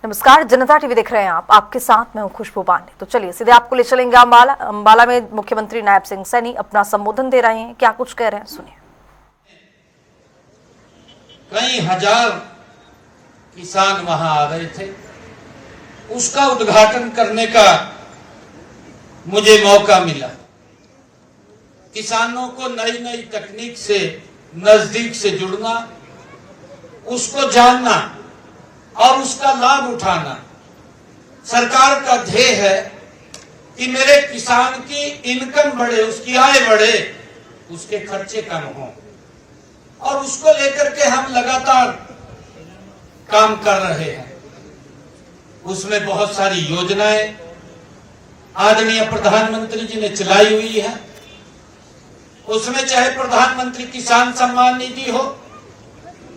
नमस्कार, जनता टीवी देख रहे हैं आप। आपके साथ मैं हूं खुशबू पांडे। तो चलिए सीधे आपको ले चलेंगे अंबाला में मुख्यमंत्री नायब सिंह सैनी अपना संबोधन दे रहे हैं। क्या कुछ कह रहे हैं, सुनिए। कई हजार किसान वहां आ रहे थे, उसका उद्घाटन करने का मुझे मौका मिला। किसानों को नई नई तकनीक से नजदीक से जुड़ना, उसको जानना और उसका लाभ उठाना सरकार का ध्येय है कि मेरे किसान की इनकम बढ़े, उसकी आय बढ़े, उसके खर्चे कम हों, और उसको लेकर के हम लगातार काम कर रहे हैं। उसमें बहुत सारी योजनाएं आदरणीय प्रधानमंत्री जी ने चलाई हुई है। उसमें चाहे प्रधानमंत्री किसान सम्मान निधि हो,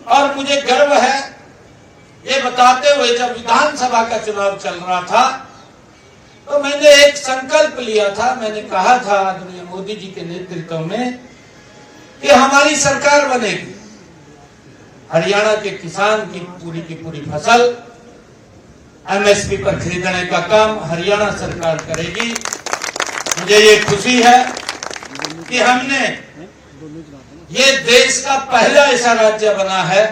और मुझे गर्व है ये बताते हुए, जब विधानसभा का चुनाव चल रहा था तो मैंने एक संकल्प लिया था। मैंने कहा था आदरणीय मोदी जी के नेतृत्व में कि हमारी सरकार बनेगी, हरियाणा के किसान की पूरी फसल एमएसपी पर खरीदने का काम हरियाणा सरकार करेगी। मुझे ये खुशी है कि हमने ये देश का पहला ऐसा राज्य बना है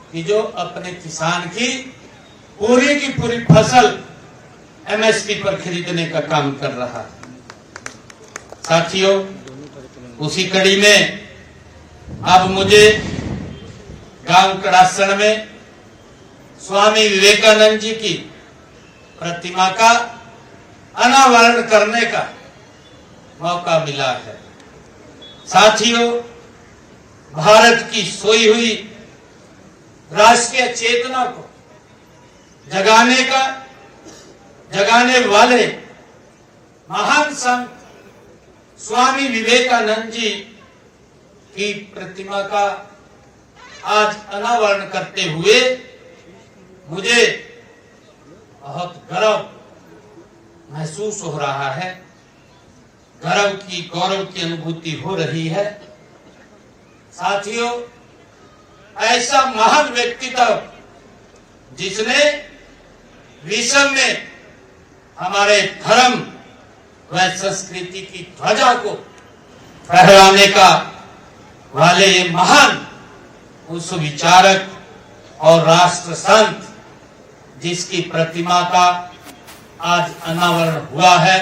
कि जो अपने किसान की पूरी फसल एमएसपी पर खरीदने का काम कर रहा है। साथियों, उसी कड़ी में अब मुझे गांव कड़ासण में स्वामी विवेकानंद जी की प्रतिमा का अनावरण करने का मौका मिला है। साथियों, भारत की सोई हुई राष्ट्रीय चेतना को जगाने वाले महान संत स्वामी विवेकानंद जी की प्रतिमा का आज अनावरण करते हुए मुझे बहुत गर्व महसूस हो रहा है। गौरव की अनुभूति हो रही है। साथियों, ऐसा महान व्यक्तित्व जिसने विश्व में हमारे धर्म व संस्कृति की ध्वजा को फहराने का वाले ये महान उस विचारक और राष्ट्र संत जिसकी प्रतिमा का आज अनावरण हुआ है,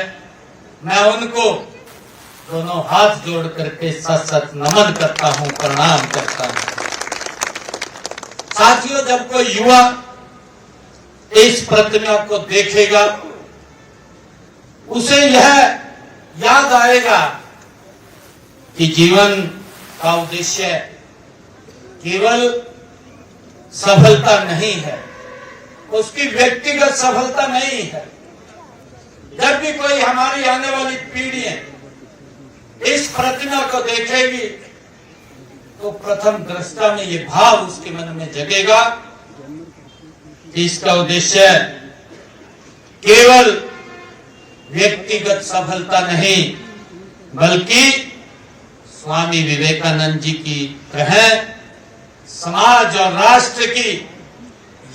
मैं उनको दोनों हाथ जोड़ करके सत नमन करता हूं, प्रणाम करता हूं। साथियों, जब कोई युवा इस प्रतिमा को देखेगा, उसे यह याद आएगा कि जीवन का उद्देश्य केवल सफलता नहीं है, उसकी व्यक्तिगत सफलता नहीं है। जब भी कोई हमारी आने वाली पीढ़ियां इस प्रतिमा को देखेगी तो प्रथम दृष्टा में ये भाव उसके मन में जगेगा कि इसका उद्देश्य केवल व्यक्तिगत सफलता नहीं, बल्कि स्वामी विवेकानंद जी की तरह समाज और राष्ट्र की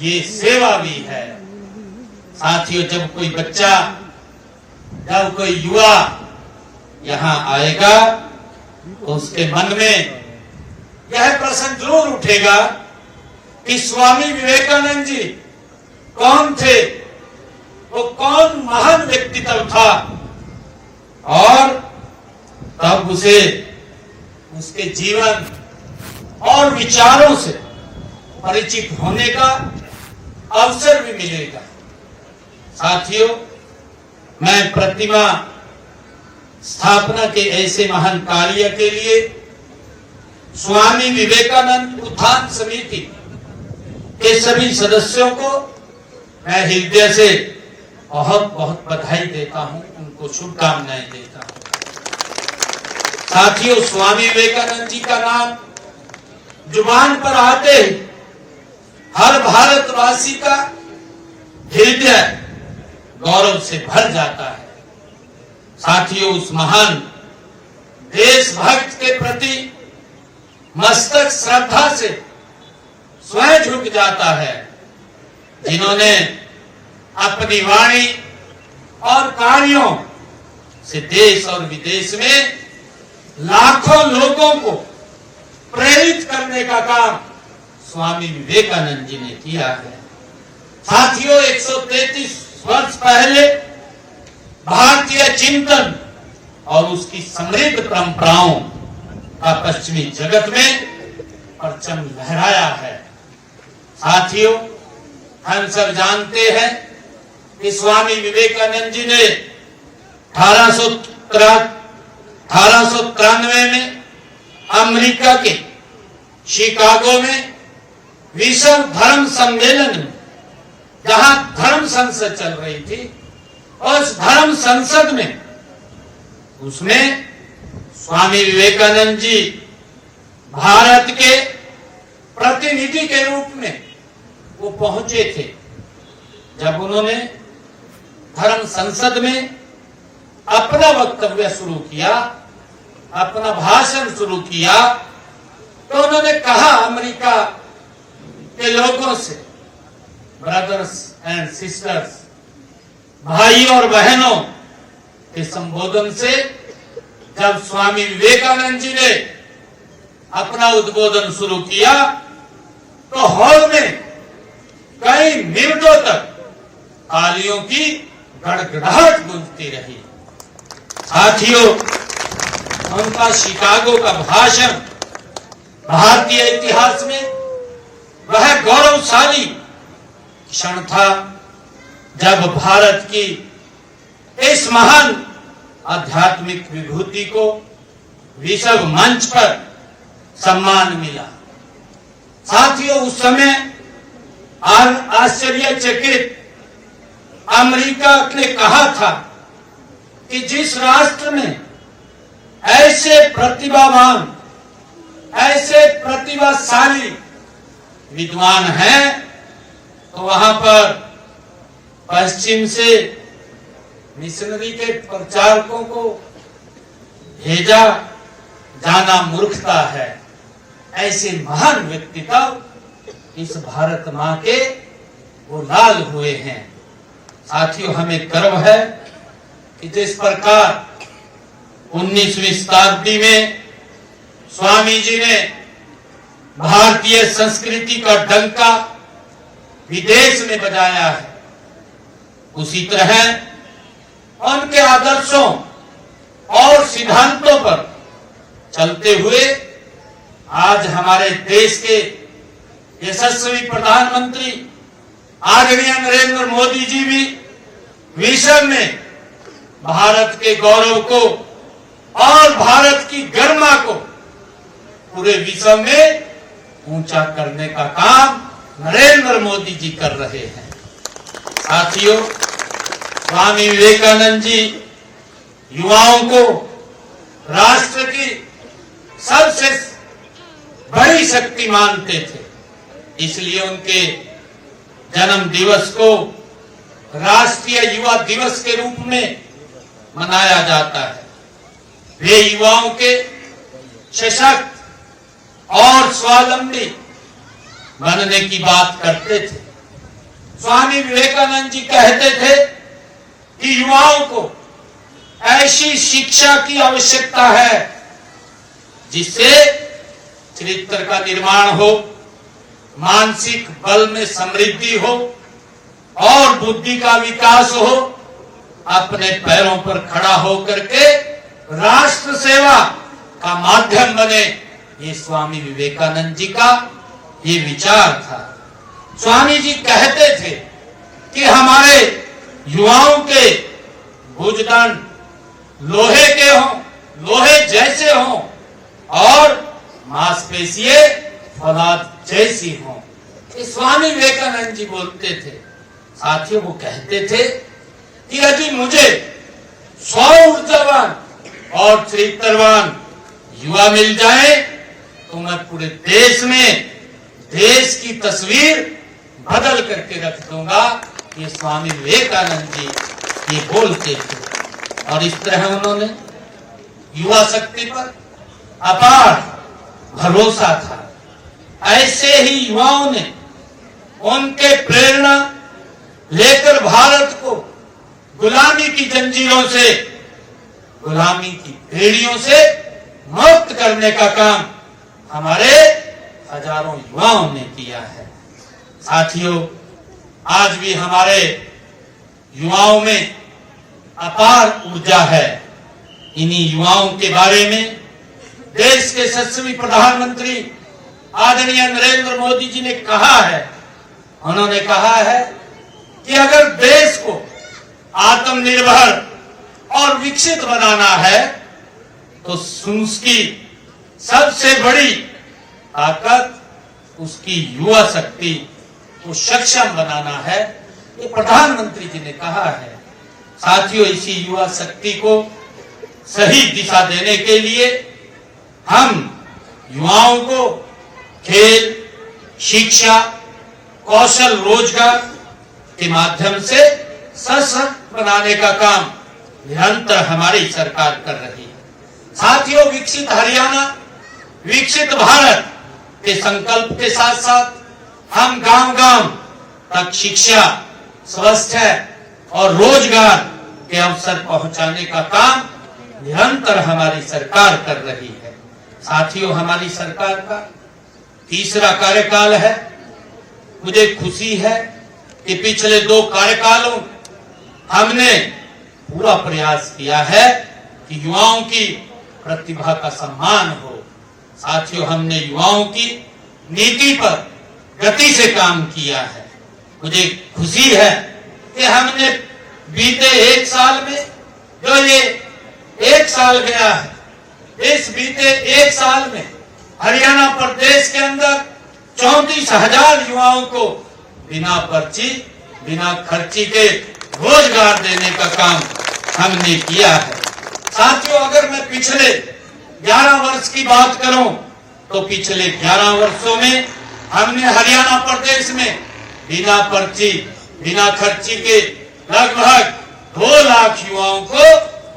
ये सेवा भी है। साथियों, जब कोई बच्चा, जब कोई युवा यहाँ आएगा तो उसके मन में यह प्रश्न जरूर उठेगा कि स्वामी विवेकानंद जी कौन थे, वो कौन महान व्यक्तित्व था, और तब उसे उसके जीवन और विचारों से परिचित होने का अवसर भी मिलेगा। साथियों, मैं प्रतिमा स्थापना के ऐसे महान कार्य के लिए स्वामी विवेकानंद उत्थान समिति के सभी सदस्यों को मैं हृदय से बहुत बहुत बधाई देता हूं, उनको शुभकामनाएं देता हूं। साथियों, स्वामी विवेकानंद जी का नाम जुबान पर आते ही हर भारतवासी का हृदय गौरव से भर जाता है। साथियों, उस महान देशभक्त के प्रति मस्तक श्रद्धा से स्वयं झुक जाता है। जिन्होंने अपनी वाणी और कार्यों से देश और विदेश में लाखों लोगों को प्रेरित करने का काम स्वामी विवेकानंद जी ने किया है। साथियों, 133 वर्ष पहले भारतीय चिंतन और उसकी समृद्ध परंपराओं का पश्चिमी जगत में परचम लहराया है। साथियों, हम सब जानते हैं कि स्वामी विवेकानंद जी ने 1893 में अमेरिका के शिकागो में विश्व धर्म सम्मेलन में, जहां धर्म संसद चल रही थी, और उस धर्म संसद में उसमें स्वामी विवेकानंद जी भारत के प्रतिनिधि के रूप में वो पहुंचे थे। जब उन्होंने धर्म संसद में अपना वक्तव्य शुरू किया, अपना भाषण शुरू किया, तो उन्होंने कहा अमेरिका के लोगों से, ब्रदर्स एंड सिस्टर्स, भाई और बहनों के संबोधन से जब स्वामी विवेकानंद जी ने अपना उद्बोधन शुरू किया तो हॉल में कई मिनटों तक तालियों की गड़गड़ाहट गूंजती रही। साथियों, उनका शिकागो का भाषण भारतीय इतिहास में वह गौरवशाली क्षण था जब भारत की इस महान आध्यात्मिक विभूति को विश्व मंच पर सम्मान मिला। साथियों, उस समय आश्चर्यचकित अमेरिका ने कहा था कि जिस राष्ट्र में ऐसे प्रतिभावान, ऐसे प्रतिभाशाली विद्वान हैं, तो वहां पर पश्चिम से मिशनरी के प्रचारकों को भेजा जाना मूर्खता है। ऐसे महान व्यक्तित्व इस भारत मां के वो लाल हुए हैं। साथियों, हमें गर्व है कि जिस प्रकार 19वीं शताब्दी में स्वामी जी ने भारतीय संस्कृति का डंका विदेश में बजाया है, उसी तरह उनके आदर्शों और सिद्धांतों पर चलते हुए आज हमारे देश के यशस्वी प्रधानमंत्री आदरणीय नरेंद्र मोदी जी भी विश्व में भारत के गौरव को और भारत की गरिमा को पूरे विश्व में ऊंचा करने का काम नरेंद्र मोदी जी कर रहे हैं। साथियों, स्वामी विवेकानंद जी युवाओं को राष्ट्र की सबसे बड़ी शक्ति मानते थे, इसलिए उनके जन्म दिवस को राष्ट्रीय युवा दिवस के रूप में मनाया जाता है। वे युवाओं के सशक्त और स्वावलंबी बनने की बात करते थे। स्वामी विवेकानंद जी कहते थे कि युवाओं को ऐसी शिक्षा की आवश्यकता है जिससे चरित्र का निर्माण हो, मानसिक बल में समृद्धि हो और बुद्धि का विकास हो, अपने पैरों पर खड़ा होकर के राष्ट्र सेवा का माध्यम बने। ये स्वामी विवेकानंद जी का ये विचार था। स्वामी जी कहते थे कि हमारे युवाओं के भुजदंड लोहे के हों, लोहे जैसे हों और मांसपेशियां फौलाद जैसी हों। स्वामी विवेकानंद जी बोलते थे। साथियों, वो कहते थे कि यदि मुझे 100 ऊर्जावान और चरित्रवान युवा मिल जाए तो मैं पूरे देश में देश की तस्वीर बदल करके रख दूंगा। ये स्वामी विवेकानंद जी ये बोलते थे और इस तरह उन्होंने युवा शक्ति पर अपार भरोसा था। ऐसे ही युवाओं ने उनके प्रेरणा लेकर भारत को गुलामी की जंजीरों से, गुलामी की बेड़ियों से मुक्त करने का काम हमारे हजारों युवाओं ने किया है। साथियों, आज भी हमारे युवाओं में अपार ऊर्जा है। इन्हीं युवाओं के बारे में देश के यशस्वी प्रधानमंत्री आदरणीय नरेंद्र मोदी जी ने कहा है। उन्होंने कहा है कि अगर देश को आत्मनिर्भर और विकसित बनाना है तो उसकी सबसे बड़ी ताकत उसकी युवा शक्ति को सक्षम बनाना है, ये प्रधानमंत्री जी ने कहा है। साथियों, इसी युवा शक्ति को सही दिशा देने के लिए हम युवाओं को खेल, शिक्षा, कौशल रोजगार के माध्यम से सशक्त बनाने का काम निरंतर हमारी सरकार कर रही है। साथियों, विकसित हरियाणा, विकसित भारत के संकल्प के साथ साथ हम गांव-गांव तक शिक्षा, स्वास्थ्य और रोजगार के अवसर पहुंचाने का काम निरंतर हमारी सरकार कर रही है। साथियों, हमारी सरकार का तीसरा कार्यकाल है। मुझे खुशी है कि पिछले 2 कार्यकालों हमने पूरा प्रयास किया है कि युवाओं की प्रतिभा का सम्मान हो। साथियों, हमने युवाओं की नीति पर गति से काम किया है। मुझे खुशी है कि हमने बीते 1 साल में, जो ये 1 साल गया है, इस बीते 1 साल में हरियाणा प्रदेश के अंदर 34,000 युवाओं को बिना पर्ची, बिना खर्ची के रोजगार देने का काम हमने किया है। साथियों, अगर मैं पिछले 11 वर्ष की बात करूं तो पिछले 11 वर्षों में हमने हरियाणा प्रदेश में बिना पर्ची, बिना खर्ची के लगभग 2 लाख युवाओं को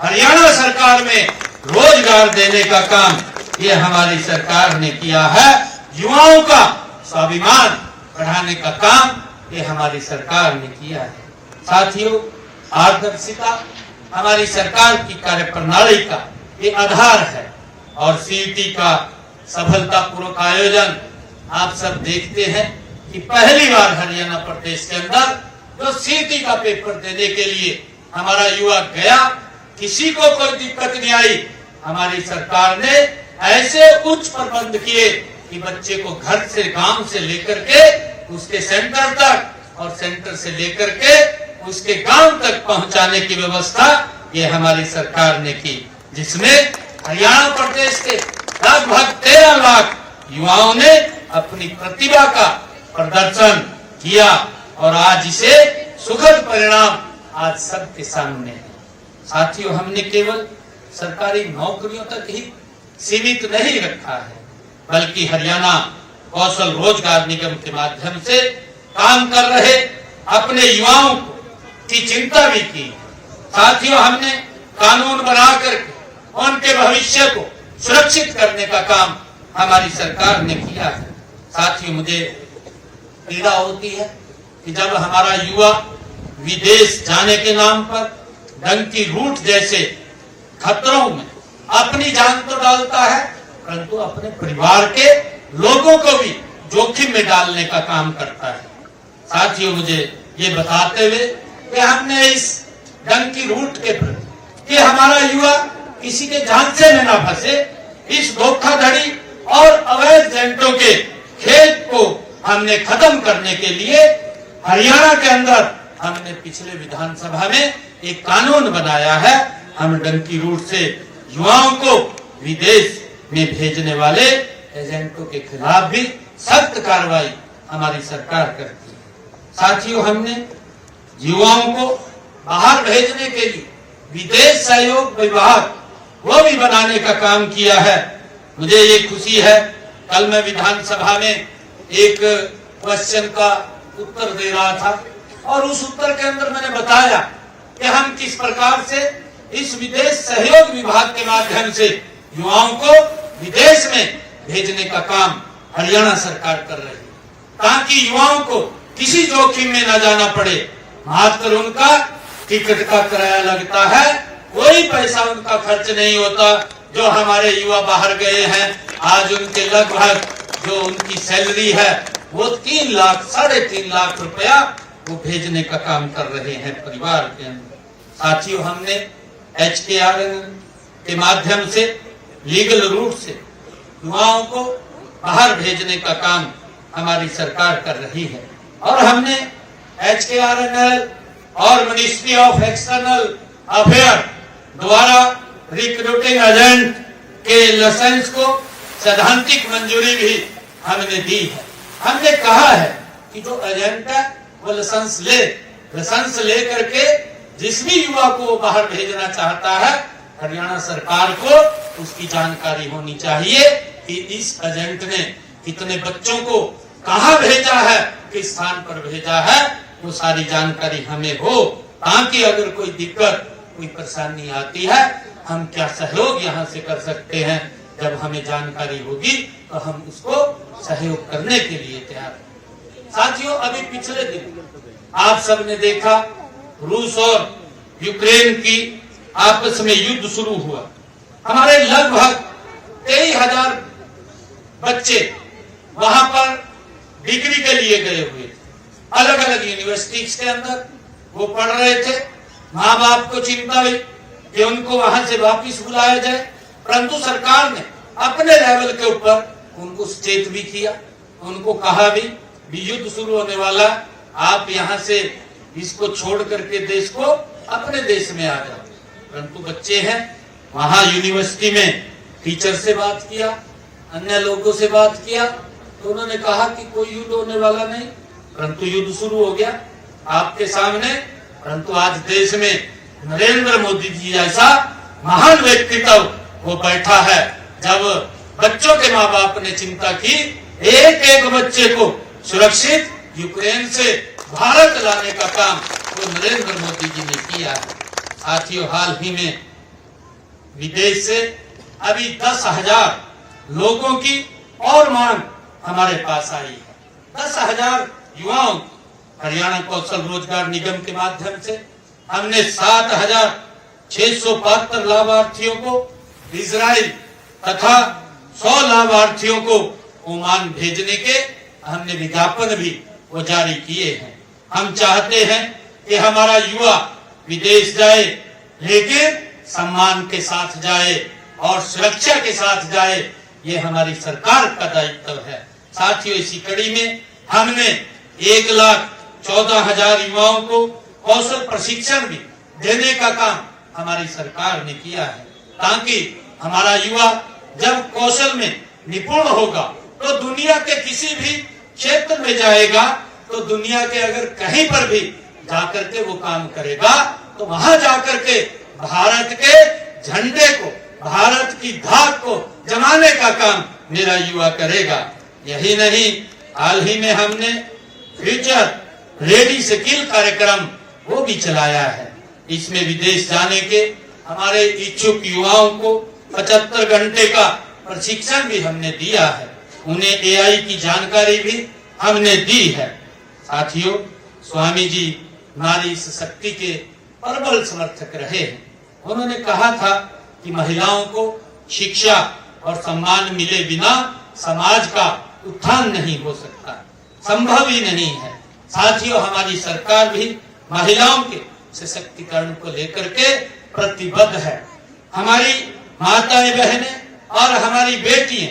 हरियाणा सरकार में रोजगार देने का काम ये हमारी सरकार ने किया है। युवाओं का स्वाभिमान बढ़ाने का काम ये हमारी सरकार ने किया है। साथियों, पारदर्शिता हमारी सरकार की कार्यप्रणाली का ये आधार है और सीईटी का सफलतापूर्वक आयोजन आप सब देखते हैं कि पहली बार हरियाणा प्रदेश के अंदर जो सीईटी का पेपर देने के लिए हमारा युवा गया, किसी को कोई दिक्कत नहीं आई। हमारी सरकार ने ऐसे उच्च प्रबंध किए कि बच्चे को घर से, गांव से लेकर के उसके सेंटर तक और सेंटर से लेकर के उसके गांव तक पहुंचाने की व्यवस्था ये हमारी सरकार ने की, जिसमें हरियाणा प्रदेश के लगभग 13 लाख युवाओं ने अपनी प्रतिभा का प्रदर्शन किया और आज इसे सुखद परिणाम आज सबके सामने है। साथियों, हमने केवल सरकारी नौकरियों तक ही सीमित नहीं रखा है, बल्कि हरियाणा कौशल रोजगार निगम के माध्यम से काम कर रहे अपने युवाओं की चिंता भी की। साथियों, हमने कानून बनाकर उनके भविष्य को सुरक्षित करने का काम हमारी सरकार ने किया है। साथियों, मुझे पीड़ा होती है कि जब हमारा युवा विदेश जाने के नाम पर डंकी रूट जैसे खतरों में अपनी जान तो डालता है, परंतु अपने परिवार के लोगों को भी जोखिम में डालने का काम करता है। साथियों, मुझे ये बताते हुए कि हमने इस डंकी रूट के प्रति कि हमारा युवा किसी के झांसे में ना फंसे, इस धोखाधड़ी और अवैध एजेंटों के खेल को हमने खत्म करने के लिए हरियाणा के अंदर हमने पिछले विधानसभा में एक कानून बनाया है। हम डंकी रूट से युवाओं को विदेश में भेजने वाले एजेंटों के खिलाफ भी सख्त कार्रवाई हमारी सरकार करती है। साथियों, हमने युवाओं को बाहर भेजने के लिए विदेश सहयोग विभाग वो भी बनाने का काम किया है। मुझे ये खुशी है, कल मैं विधानसभा में एक क्वेश्चन का उत्तर दे रहा था और उस उत्तर के अंदर मैंने बताया कि हम किस प्रकार से इस विदेश सहयोग विभाग के माध्यम से युवाओं को विदेश में भेजने का काम हरियाणा सरकार कर रही है, ताकि युवाओं को किसी जोखिम में न जाना पड़े, मात्र उनका टिकट का किराया लगता है, कोई पैसा उनका खर्च नहीं होता। जो हमारे युवा बाहर गए हैं, आज उनके लगभग जो उनकी सैलरी है वो 3 लाख 3.5 लाख रुपया वो भेजने का काम कर रहे हैं परिवार के अंदर। साथियों, हमने HKRNL के माध्यम से लीगल रूट से युवाओं को बाहर भेजने का काम हमारी सरकार कर रही है और हमने HKRNL और मिनिस्ट्री ऑफ एक्सटर्नल अफेयर द्वारा रिक्रूटिंग एजेंट के लाइसेंस को सैद्धांतिक मंजूरी भी हमने दी है। हमने कहा है कि जो एजेंट है वो लाइसेंस ले करके जिस भी युवा को वो बाहर भेजना चाहता है, हरियाणा सरकार को उसकी जानकारी होनी चाहिए कि इस एजेंट ने कितने बच्चों को कहां भेजा है, किस स्थान पर भेजा है, वो सारी जानकारी हमें हो, ताकि अगर कोई दिक्कत कोई परेशानी आती है हम क्या सहयोग यहाँ से कर सकते हैं। जब हमें जानकारी होगी तो हम उसको सहयोग करने के लिए तैयार हैं। साथियों, अभी पिछले दिन आप सबने देखा रूस और यूक्रेन की आपस में युद्ध शुरू हुआ। हमारे लगभग 23,000 बच्चे वहां पर डिग्री के लिए गए हुए थे, अलग अलग यूनिवर्सिटीज के अंदर वो पढ़ रहे थे। माँ बाप को चिंता हुई कि उनको वहां से वापिस बुलाया जाए, परंतु सरकार ने अपने लेवल के ऊपर उनको सचेत भी किया, उनको कहा भी युद्ध शुरू होने वाला, आप यहाँ से इसको छोड़ करके देश को अपने देश में आ जाओ। परंतु बच्चे हैं, वहां यूनिवर्सिटी में टीचर से बात किया, अन्य लोगों से बात किया, तो उन्होंने कहा कि कोई युद्ध होने वाला नहीं, परंतु युद्ध शुरू हो गया आपके सामने। परंतु आज देश में नरेंद्र मोदी जी जैसा महान व्यक्तित्व वो बैठा है। जब बच्चों के माँ बाप ने चिंता की, एक एक बच्चे को सुरक्षित यूक्रेन से भारत लाने का काम वो नरेंद्र मोदी जी ने किया है। साथियों, हाल ही में विदेश से अभी 10,000 लोगों की और मांग हमारे पास आई है। 10,000 युवाओं हरियाणा कौशल रोजगार निगम के माध्यम से हमने 7,672 लाभार्थियों को इजराइल तथा 100 लाभार्थियों को ओमान भेजने के हमने विज्ञापन भी वो जारी किए हैं। हम चाहते हैं कि हमारा युवा विदेश जाए, लेकिन सम्मान के साथ जाए और सुरक्षा के साथ जाए, ये हमारी सरकार का दायित्व है। साथियों, इसी कड़ी में हमने 1,14,000 युवाओं को कौशल प्रशिक्षण भी देने का काम हमारी सरकार ने किया है, ताकि हमारा युवा जब कौशल में निपुण होगा तो दुनिया के किसी भी क्षेत्र में जाएगा, तो दुनिया के अगर कहीं पर भी जाकर के वो काम करेगा, तो वहां जाकर के भारत के झंडे को, भारत की धाक को जमाने का काम मेरा युवा करेगा। यही नहीं, हाल ही में हमने फ्यूचर रेडी स्किल कार्यक्रम वो भी चलाया है। इसमें विदेश जाने के हमारे इच्छुक युवाओं को 75 घंटे का प्रशिक्षण भी हमने दिया है, उन्हें AI की जानकारी भी हमने दी है। साथियों, स्वामी जी नारी शक्ति के प्रबल समर्थक रहे हैं। उन्होंने कहा था कि महिलाओं को शिक्षा और सम्मान मिले बिना समाज का उत्थान नहीं हो सकता, संभव ही नहीं है। साथियों, हमारी सरकार भी महिलाओं के सशक्तिकरण को लेकर के प्रतिबद्ध है। हमारी माताएं बहनें और हमारी बेटियां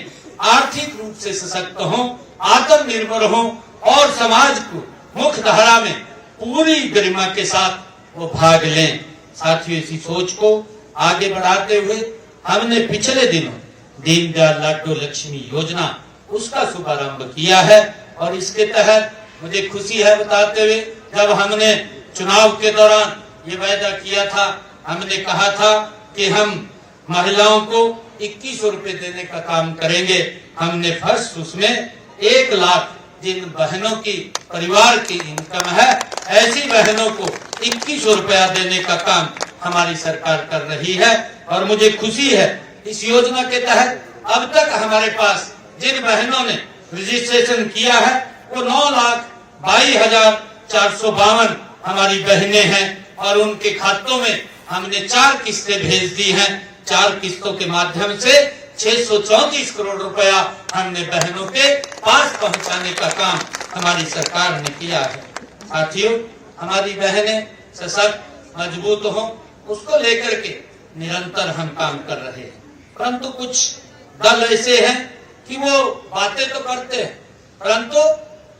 आर्थिक रूप से सशक्त हों, आत्मनिर्भर हों और समाज को मुख्य धारा में पूरी गरिमा के साथ वो भाग लें। साथियों, इसी सोच को आगे बढ़ाते हुए हमने पिछले दिनों दीनदयाल लाडो लक्ष्मी योजना उसका शुभारंभ किया है और इसके तहत मुझे खुशी है बताते हुए, जब हमने चुनाव के दौरान ये वायदा किया था, हमने कहा था कि हम महिलाओं को 2100 रुपए देने का काम करेंगे। हमने फर्स्ट उसमें 1 लाख जिन बहनों की परिवार की इनकम है, ऐसी बहनों को 2100 रुपया देने का काम हमारी सरकार कर रही है। और मुझे खुशी है, इस योजना के तहत अब तक हमारे पास जिन बहनों ने रजिस्ट्रेशन किया है वो 22,452 हमारी बहनें हैं और उनके खातों में हमने 4 किस्तें भेज दी हैं। 4 किस्तों के माध्यम से 634 करोड़ रुपया हमने बहनों के पास पहुंचाने का काम हमारी सरकार ने किया है। साथियों, हमारी बहनें सशक्त मजबूत हो, उसको लेकर के निरंतर हम काम कर रहे हैं। परंतु कुछ दल ऐसे हैं कि वो बातें तो करते हैं परंतु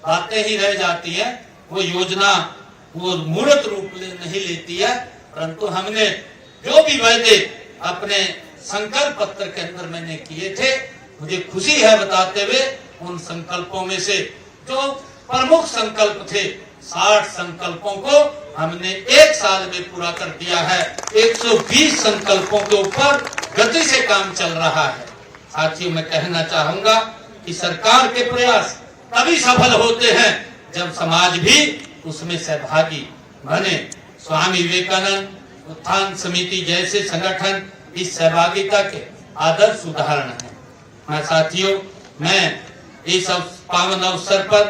बातें ही रह जाती है, वो योजना वो मूर्त रूप नहीं लेती है। परंतु हमने जो भी वायदे अपने संकल्प पत्र के अंदर मैंने किए थे, मुझे खुशी है बताते हुए उन संकल्पों में से जो प्रमुख संकल्प थे 60 संकल्पों को हमने 1 साल में पूरा कर दिया है। 120 संकल्पों के ऊपर गति से काम चल रहा है। साथियों, मैं कहना चाहूंगा कि सरकार के प्रयास तभी सफल होते हैं जब समाज भी उसमें सहभागी बने। स्वामी विवेकानंद उत्थान समिति जैसे संगठन इस सहभागिता के आदर्श उदाहरण हैं। मैं साथियों, मैं इस पावन अवसर पर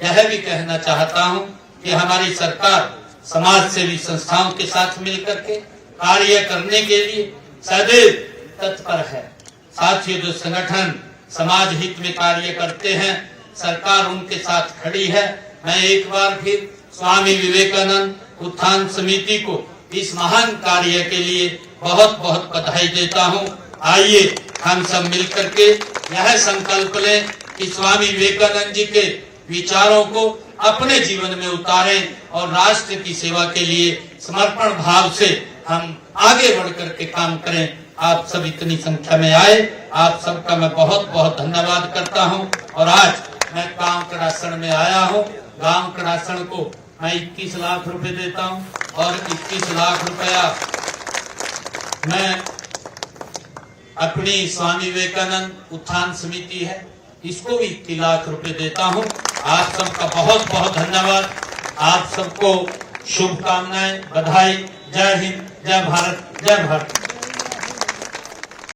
यह भी कहना चाहता हूं कि हमारी सरकार समाज सेवी संस्थाओं के साथ मिलकर के कार्य करने के लिए सदैव तत्पर है। साथियों, जो संगठन समाज हित में कार्य करते हैं, सरकार उनके साथ खड़ी है। मैं एक बार फिर स्वामी विवेकानंद उत्थान समिति को इस महान कार्य के लिए बहुत बहुत बधाई देता हूं। आइए हम सब मिलकर के यह संकल्प लें कि स्वामी विवेकानंद जी के विचारों को अपने जीवन में उतारें और राष्ट्र की सेवा के लिए समर्पण भाव से हम आगे बढ़कर के काम करें। आप सब इतनी संख्या में आए, आप सबका मैं बहुत बहुत धन्यवाद करता हूं। और आज मैं गांव कड़ासण में आया हूं। गांव कड़ासण को मैं 21 लाख रुपए देता हूं और 21 लाख रुपया मैं अपनी स्वामी विवेकानंद उत्थान समिति है, इसको भी 21 लाख रुपए देता हूं। आप सबका बहुत बहुत धन्यवाद। आप सबको शुभकामनाएं, बधाई। जय हिंद, जय भारत, जय भारत।